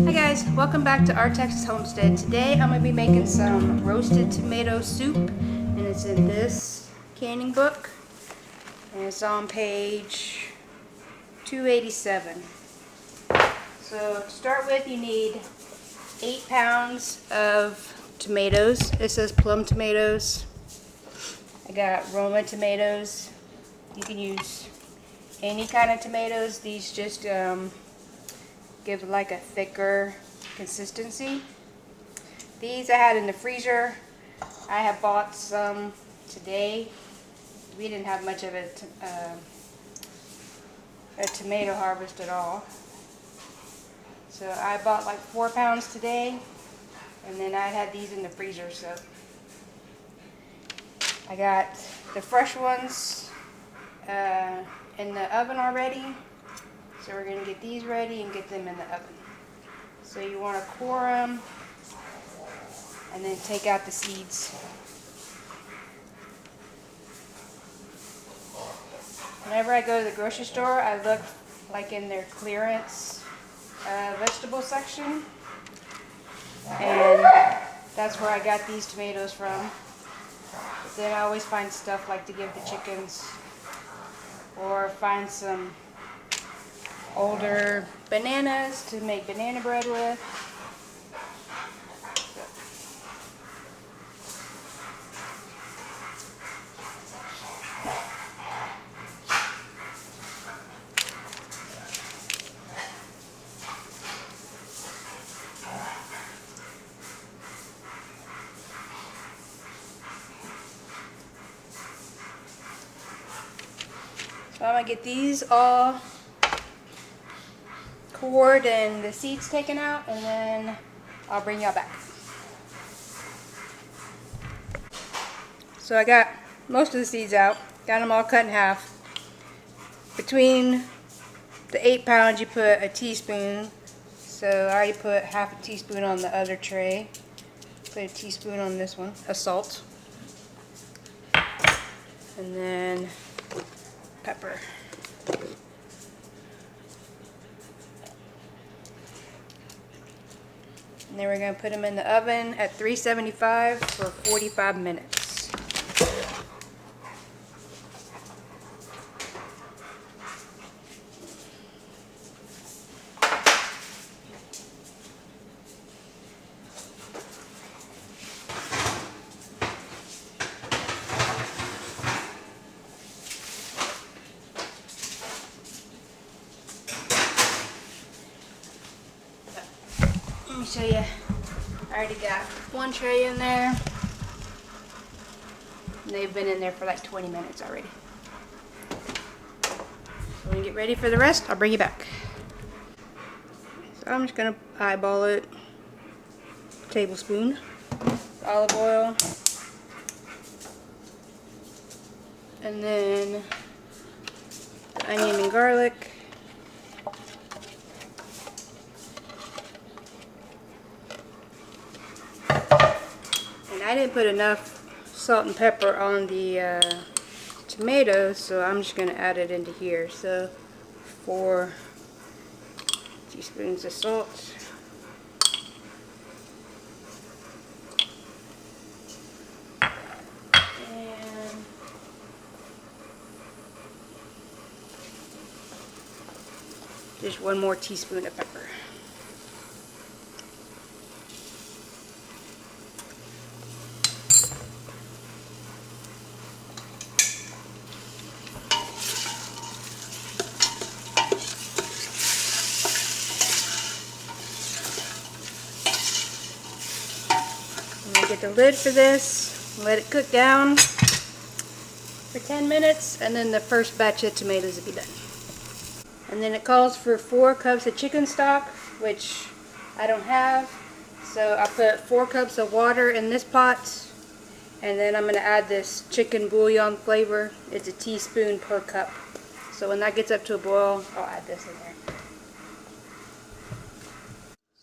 Hi guys, welcome back to our Texas Homestead. Today I'm going to be making some roasted tomato soup, and it's in this canning book, and it's on page 287. So to start with, you need 8 pounds of tomatoes. It says plum tomatoes. I got Roma tomatoes. You can use any kind of tomatoes. These just give like a thicker consistency. These I had in the freezer. I have bought some today. We didn't have much of a tomato harvest at all. So I bought like 4 pounds today, and then I had these in the freezer. So I got the fresh ones in the oven already. So we're going to get these ready and get them in the oven. So you want to core them and then take out the seeds. Whenever I go to the grocery store, I look like in their clearance vegetable section. And that's where I got these tomatoes from. But then I always find stuff like to give the chickens, or find some older bananas to make banana bread with. So I'm going to get these all cored and the seeds taken out, and then I'll bring y'all back. So I got most of the seeds out, got them all cut in half. Between the 8 pounds you put a teaspoon, so I already put half a teaspoon on the other tray. Put a teaspoon on this one of salt, and then pepper. And then we're going to put them in the oven at 375 for 45 minutes. Let me show you. I already got one tray in there. And they've been in there for like 20 minutes already. So when you get ready for the rest, I'll bring you back. So I'm just going to eyeball it. Tablespoon olive oil. And then the onion and garlic. I didn't put enough salt and pepper on the tomatoes, so I'm just going to add it into here. So 4 teaspoons of salt. And just 1 more teaspoon of pepper. Get the lid for this, let it cook down for 10 minutes, and then the first batch of tomatoes will be done. And then it calls for 4 cups of chicken stock, which I don't have, so I put 4 cups of water in this pot, and then I'm going to add this chicken bouillon flavor. It's a teaspoon per cup. So when that gets up to a boil, I'll add this in there.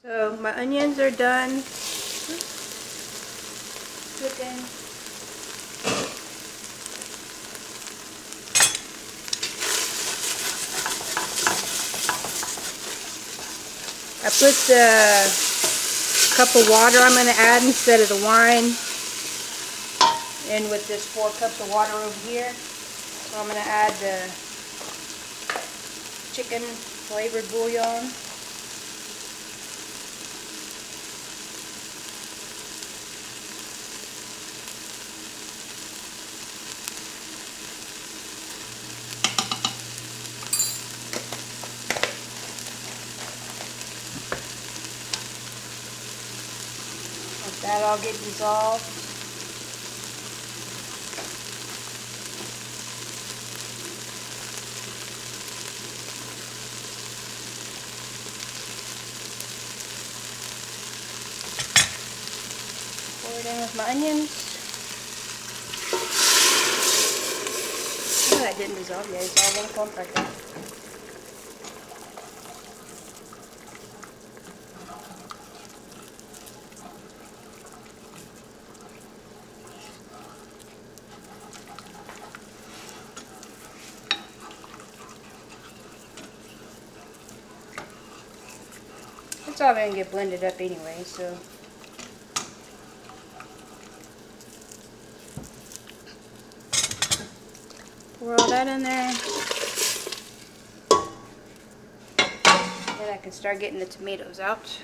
So my onions are done cooking. I put the cup of water I'm going to add instead of the wine in with this 4 cups of water over here. So I'm going to add the chicken flavored bouillon. Let that all get dissolved. Pour it in with my onions. Oh, that didn't dissolve yet. It's all one clump right there. It's all going to get blended up anyway, so. Pour all that in there. Then I can start getting the tomatoes out.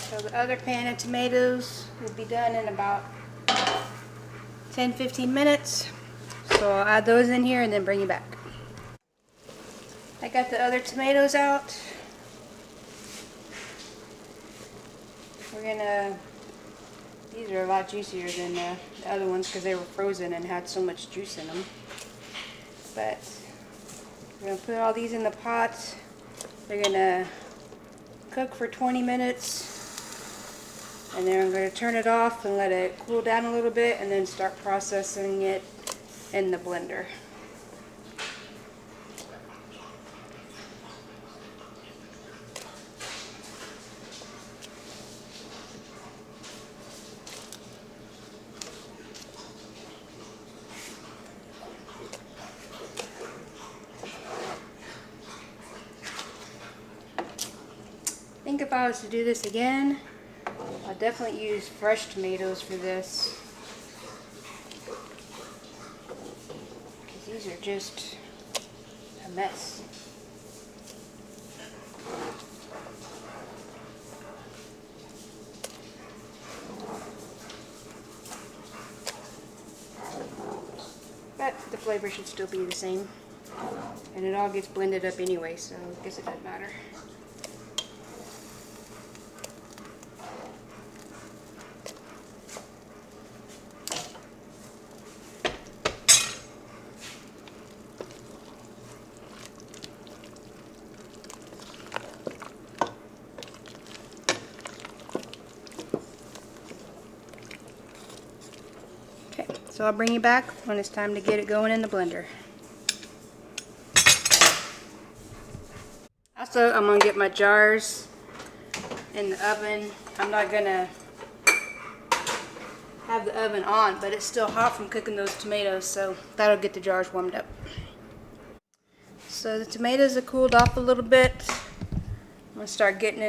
So the other pan of tomatoes will be done in about 10-15 minutes. So I'll add those in here and then bring you back. I got the other tomatoes out. These are a lot juicier than the other ones because they were frozen and had so much juice in them. But we're going to put all these in the pot. They're going to cook for 20 minutes. And then I'm going to turn it off and let it cool down a little bit and then start processing it in the blender. I think if I was to do this again, I'll definitely use fresh tomatoes for this. Because these are just a mess. But the flavor should still be the same. And it all gets blended up anyway, so I guess it doesn't matter. So I'll bring you back when it's time to get it going in the blender. Also, I'm gonna get my jars in the oven. I'm not gonna have the oven on, but it's still hot from cooking those tomatoes, so that'll get the jars warmed up. So the tomatoes are cooled off a little bit. I'm gonna start getting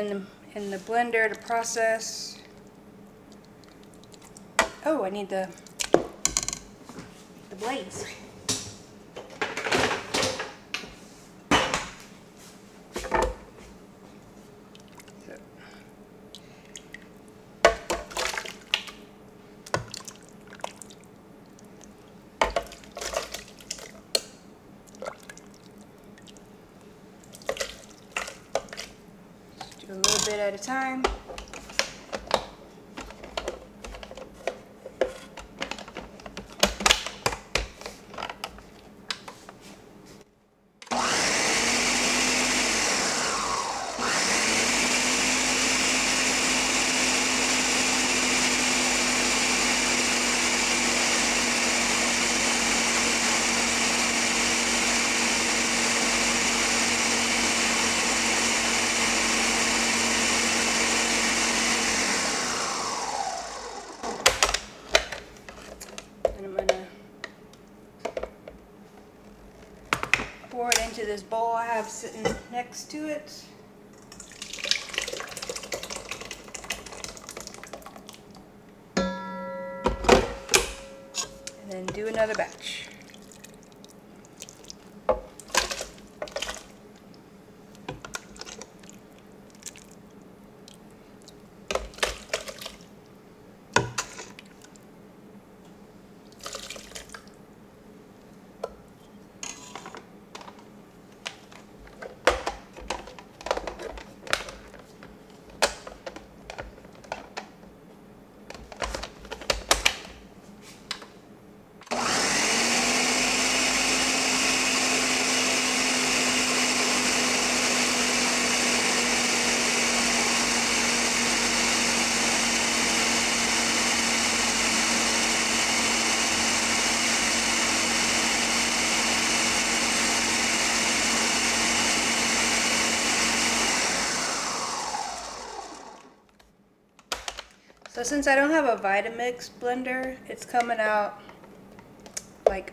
in the blender to process. Oh, I need the blades. Do a little bit at a time. And I'm gonna pour it into this bowl I have sitting next to it. And then do another batch. So since I don't have a Vitamix blender, it's coming out like,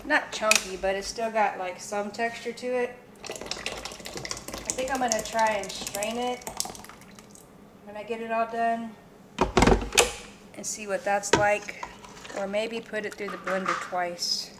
not chunky, but it's still got like some texture to it. I think I'm gonna try and strain it when I get it all done and see what that's like, or maybe put it through the blender twice.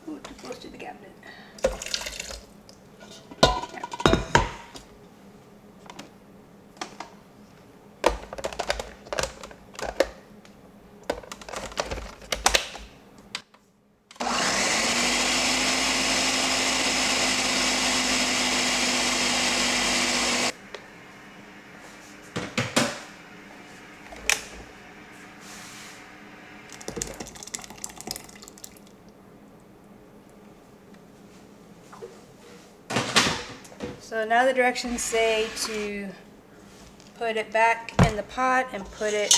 Ooh, too close to the cabinet. So now the directions say to put it back in the pot and put it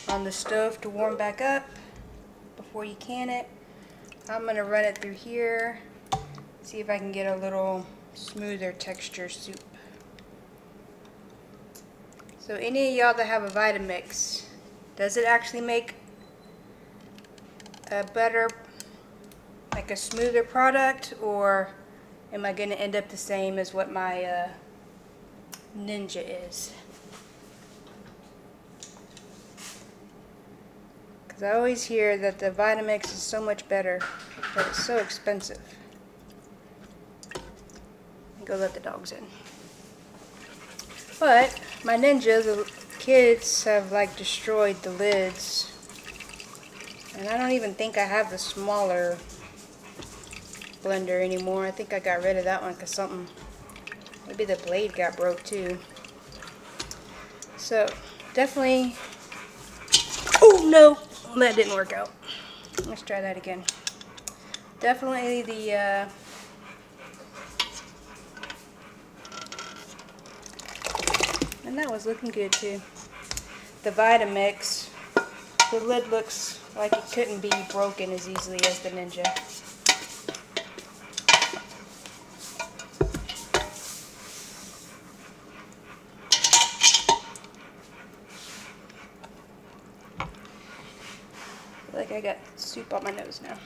on the stove to warm back up before you can it. I'm going to run it through here, see if I can get a little smoother texture soup. So any of y'all that have a Vitamix, does it actually make a better, like a smoother product, or am I going to end up the same as what my Ninja is? Because I always hear that the Vitamix is so much better, but it's so expensive. Go let the dogs in. But my Ninja, the kids have like destroyed the lids, and I don't even think I have the smaller blender anymore. I think I got rid of that one because maybe the blade got broke too. So definitely, oh no, that didn't work out. Let's try that again. Definitely the and that was looking good too. The Vitamix, the lid looks like it couldn't be broken as easily as the Ninja. I feel like I got soup on my nose now.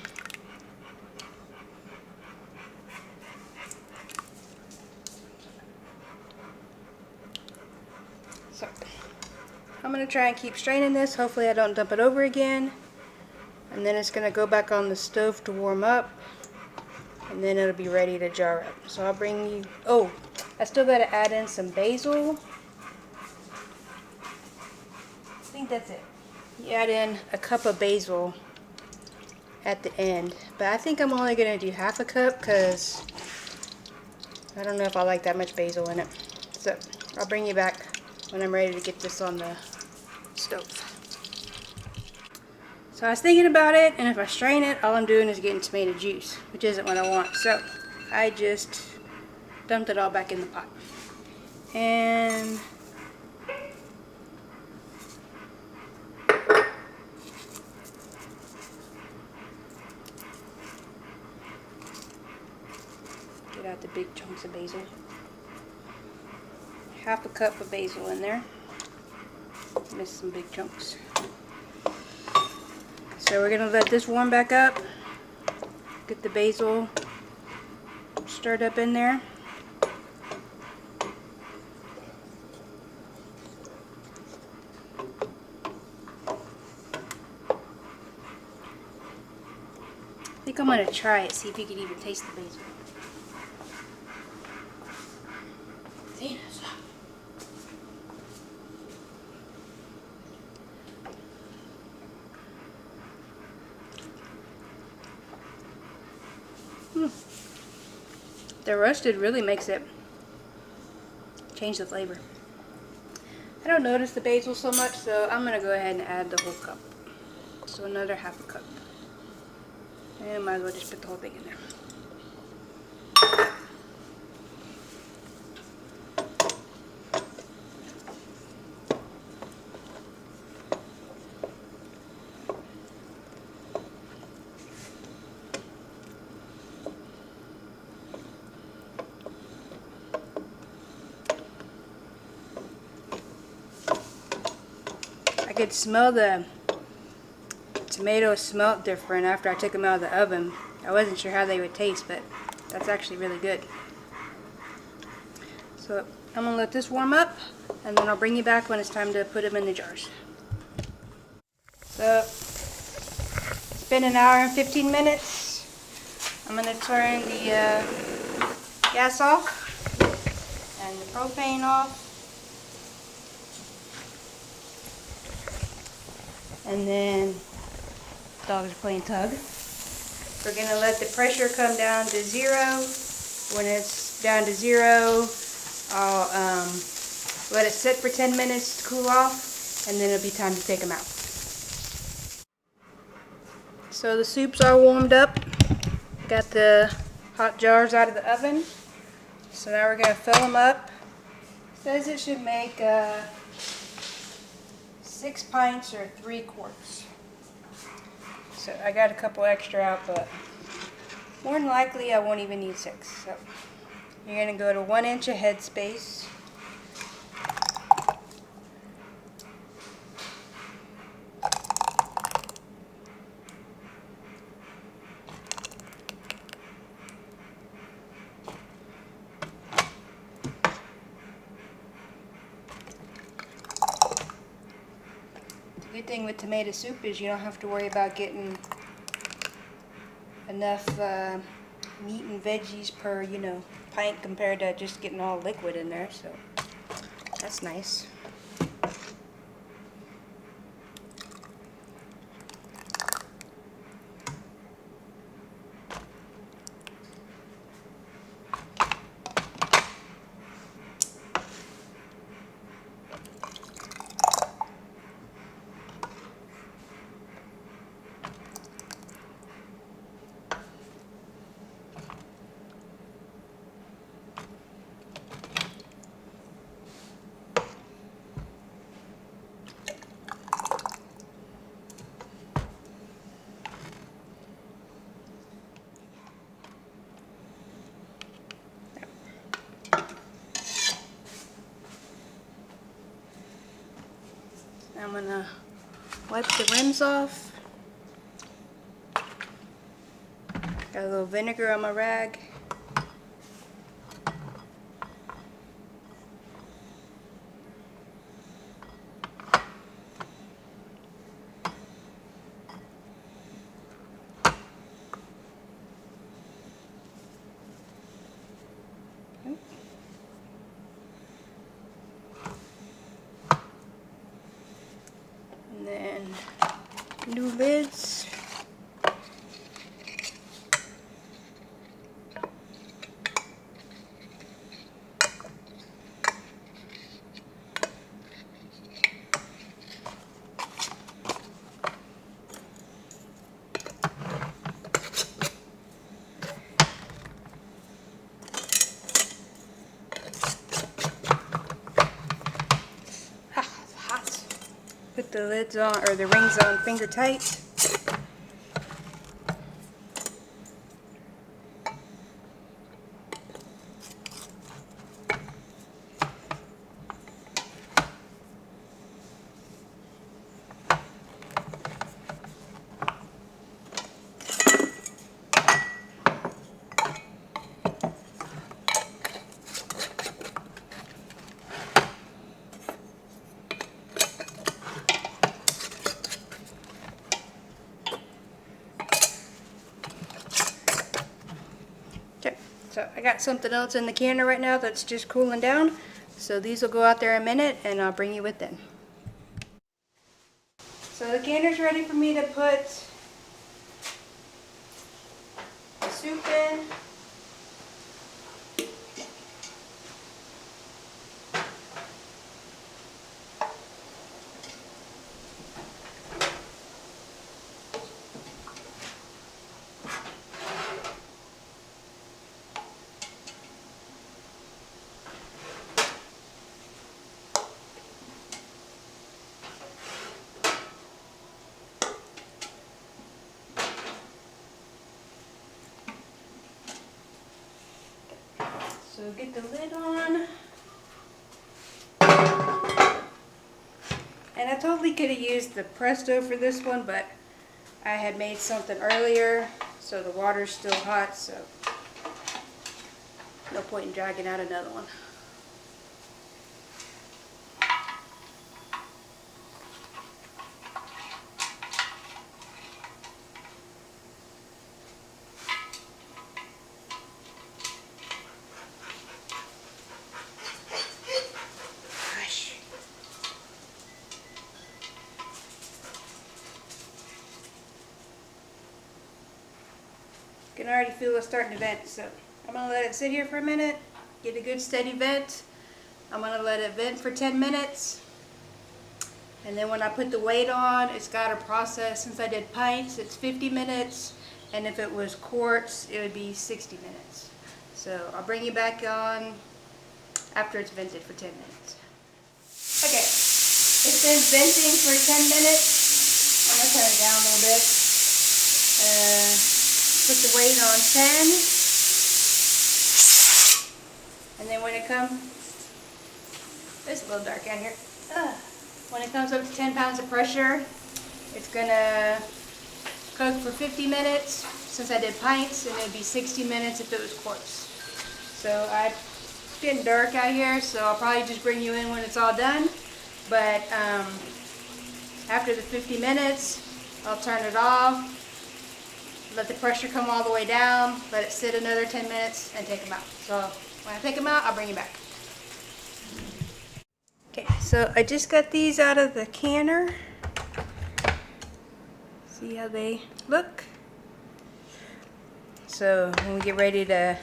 So, I'm going to try and keep straining this. Hopefully I don't dump it over again. And then it's going to go back on the stove to warm up. And then it'll be ready to jar up. So I'll bring you... Oh, I still got to add in some basil. I think that's it. You add in a cup of basil at the end. But I think I'm only going to do half a cup because I don't know if I like that much basil in it. So I'll bring you back when I'm ready to get this on the stove. So I was thinking about it, and if I strain it, all I'm doing is getting tomato juice, which isn't what I want. So I just dumped it all back in the pot. And get out the big chunks of basil. Half a cup of basil in there. Missed some big chunks. So we're gonna let this warm back up. Get the basil stirred up in there. I think I'm gonna try it, see if you can even taste the basil. The roasted really makes it change the flavor. I don't notice the basil so much, so I'm going to go ahead and add the whole cup. So another half a cup. And might as well just put the whole thing in there. I could smell the tomatoes smelled different after I took them out of the oven. I wasn't sure how they would taste, but that's actually really good. So I'm going to let this warm up, and then I'll bring you back when it's time to put them in the jars. So it's been an hour and 15 minutes. I'm going to turn the gas off and the propane off. And then dogs are playing tug. We're going to let the pressure come down to 0. When it's down to 0, I'll let it sit for 10 minutes to cool off, and then it'll be time to take them out. So the soups are warmed up. Got the hot jars out of the oven. So now we're going to fill them up. It says it should make 6 pints or 3 quarts. So I got a couple extra out, but more than likely I won't even need 6. So you're going to go to 1 inch of head space. good thing with tomato soup is you don't have to worry about getting enough meat and veggies per, pint compared to just getting all liquid in there, so that's nice. I'm gonna wipe the rims off. Got a little vinegar on my rag. And then new lids. Put the lids on, or the rings on finger tight. So I got something else in the canner right now that's just cooling down. So these will go out there in a minute and I'll bring you with them. So the canner's ready for me to put the soup in. So get the lid on. And I totally could have used the Presto for this one, but I had made something earlier, so the water's still hot, so no point in dragging out another one. You can already feel it starting to vent, so I'm going to let it sit here for a minute, get a good steady vent. I'm going to let it vent for 10 minutes. And then when I put the weight on, it's got to process. Since I did pints, it's 50 minutes. And if it was quarts, it would be 60 minutes. So I'll bring you back on after it's vented for 10 minutes. Okay, it's been venting for 10 minutes. I'm going to turn it down a little bit. Put the weight on 10. And then when it comes, it's a little dark out here. When it comes up to 10 pounds of pressure, it's going to cook for 50 minutes. Since I did pints, and it would be 60 minutes if it was quarts. So it's getting dark out here, so I'll probably just bring you in when it's all done. But after the 50 minutes, I'll turn it off, let the pressure come all the way down, let it sit another 10 minutes, and take them out. So when I take them out, I'll bring you back. Okay, so I just got these out of the canner. See how they look? So when we get ready to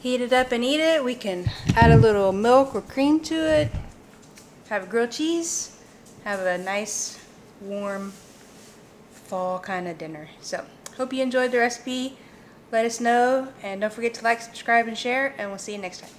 heat it up and eat it, we can add a little milk or cream to it, have a grilled cheese, have a nice warm fall kind of dinner. So hope you enjoyed the recipe. Let us know, and don't forget to like, subscribe, and share, and we'll see you next time.